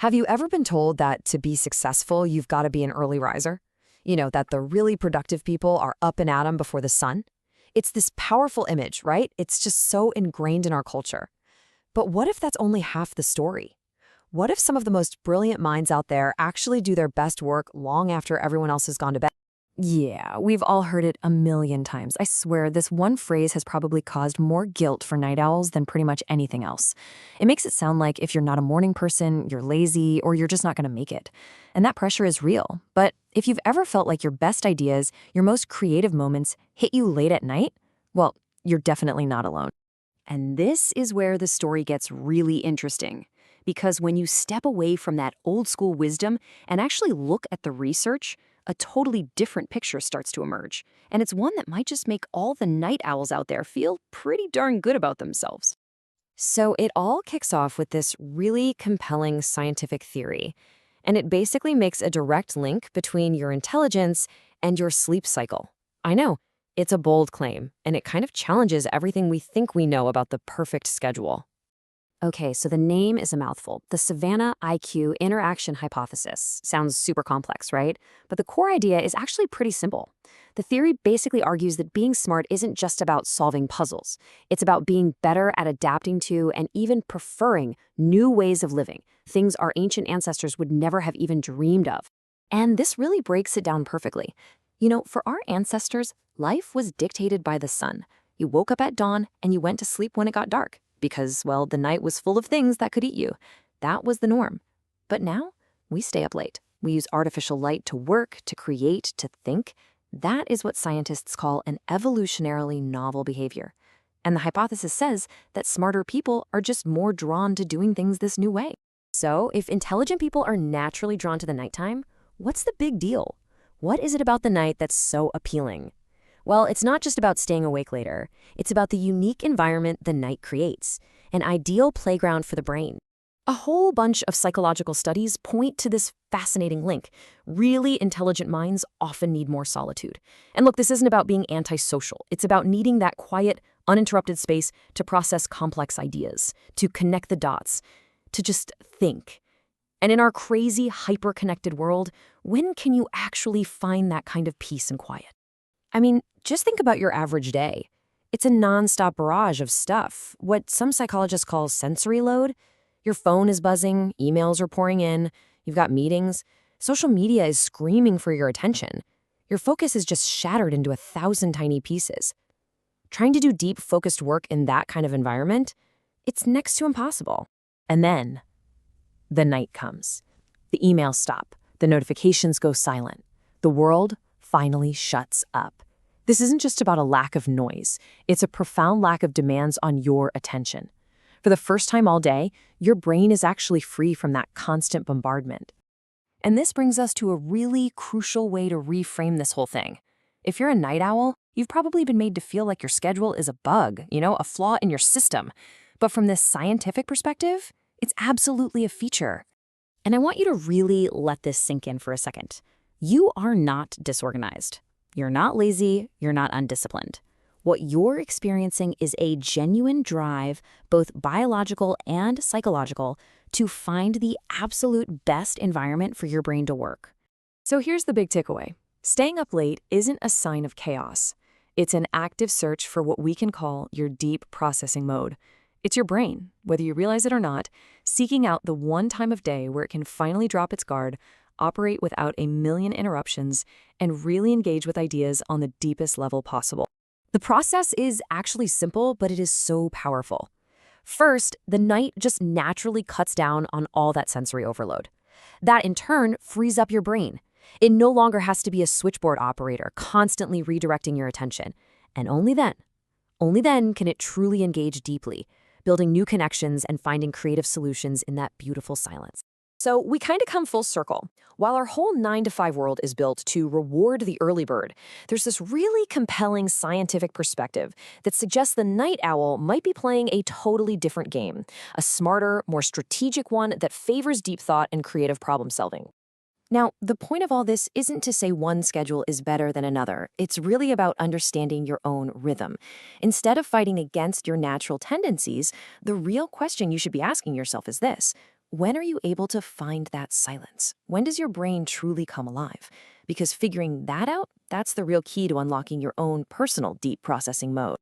Have you ever been told that to be successful, you've got to be an early riser? You know, that the really productive people are up and at 'em before the sun? It's this powerful image, right? It's just so ingrained in our culture. But what if that's only half the story? What if some of the most brilliant minds out there actually do their best work long after everyone else has gone to bed? Yeah, we've all heard it a million times. I swear, this one phrase has probably caused more guilt for night owls than pretty much anything else. It makes it sound like if you're not a morning person, you're lazy, or you're just not going to make it. And that pressure is real. But if you've ever felt like your best ideas, your most creative moments hit you late at night, well, you're definitely not alone. And this is where the story gets really interesting. Because when you step away from that old school wisdom and actually look at the research, a totally different picture starts to emerge. And it's one that might just make all the night owls out there feel pretty darn good about themselves. So it all kicks off with this really compelling scientific theory. And it basically makes a direct link between your intelligence and your sleep cycle. I know, it's a bold claim, and it kind of challenges everything we think we know about the perfect schedule. Okay, so the name is a mouthful. The Savannah IQ interaction hypothesis. Sounds super complex, right? But the core idea is actually pretty simple. The theory basically argues that being smart isn't just about solving puzzles. It's about being better at adapting to and even preferring new ways of living, things our ancient ancestors would never have even dreamed of. And this really breaks it down perfectly. You know, for our ancestors, life was dictated by the sun. You woke up at dawn and you went to sleep when it got dark. Because, well, the night was full of things that could eat you. That was the norm. But now, we stay up late. We use artificial light to work, to create, to think. That is what scientists call an evolutionarily novel behavior. And the hypothesis says that smarter people are just more drawn to doing things this new way. So, if intelligent people are naturally drawn to the nighttime, what's the big deal? What is it about the night that's so appealing? Well, it's not just about staying awake later. It's about the unique environment the night creates, an ideal playground for the brain. A whole bunch of psychological studies point to this fascinating link. Really intelligent minds often need more solitude. And look, this isn't about being antisocial. It's about needing that quiet, uninterrupted space to process complex ideas, to connect the dots, to just think. And in our crazy, hyper-connected world, when can you actually find that kind of peace and quiet? I mean, just think about your average day. It's a nonstop barrage of stuff, what some psychologists call sensory load. Your phone is buzzing, emails are pouring in, you've got meetings, social media is screaming for your attention. Your focus is just shattered into 1,000 tiny pieces. Trying to do deep, focused work in that kind of environment, it's next to impossible. And then, the night comes. The emails stop, the notifications go silent. The world finally shuts up. This isn't just about a lack of noise. It's a profound lack of demands on your attention. For the first time all day, your brain is actually free from that constant bombardment. And this brings us to a really crucial way to reframe this whole thing. If you're a night owl, you've probably been made to feel like your schedule is a bug, a flaw in your system. But from this scientific perspective, it's absolutely a feature. And I want you to really let this sink in for a second. You are not disorganized. You're not lazy, you're not undisciplined. What you're experiencing is a genuine drive, both biological and psychological, to find the absolute best environment for your brain to work. So here's the big takeaway. Staying up late isn't a sign of chaos. It's an active search for what we can call your deep processing mode. It's your brain, whether you realize it or not, seeking out the one time of day where it can finally drop its guard, operate without a million interruptions, and really engage with ideas on the deepest level possible. The process is actually simple, but it is so powerful. First, the night just naturally cuts down on all that sensory overload. That, in turn, frees up your brain. It no longer has to be a switchboard operator constantly redirecting your attention. And only then can it truly engage deeply, building new connections and finding creative solutions in that beautiful silence. So we kind of come full circle. While our whole 9-to-5 world is built to reward the early bird, there's this really compelling scientific perspective that suggests the night owl might be playing a totally different game, a smarter, more strategic one that favors deep thought and creative problem solving. Now, the point of all this isn't to say one schedule is better than another. It's really about understanding your own rhythm. Instead of fighting against your natural tendencies, the real question you should be asking yourself is this: When are you able to find that silence? When does your brain truly come alive? Because figuring that out, that's the real key to unlocking your own personal deep processing mode.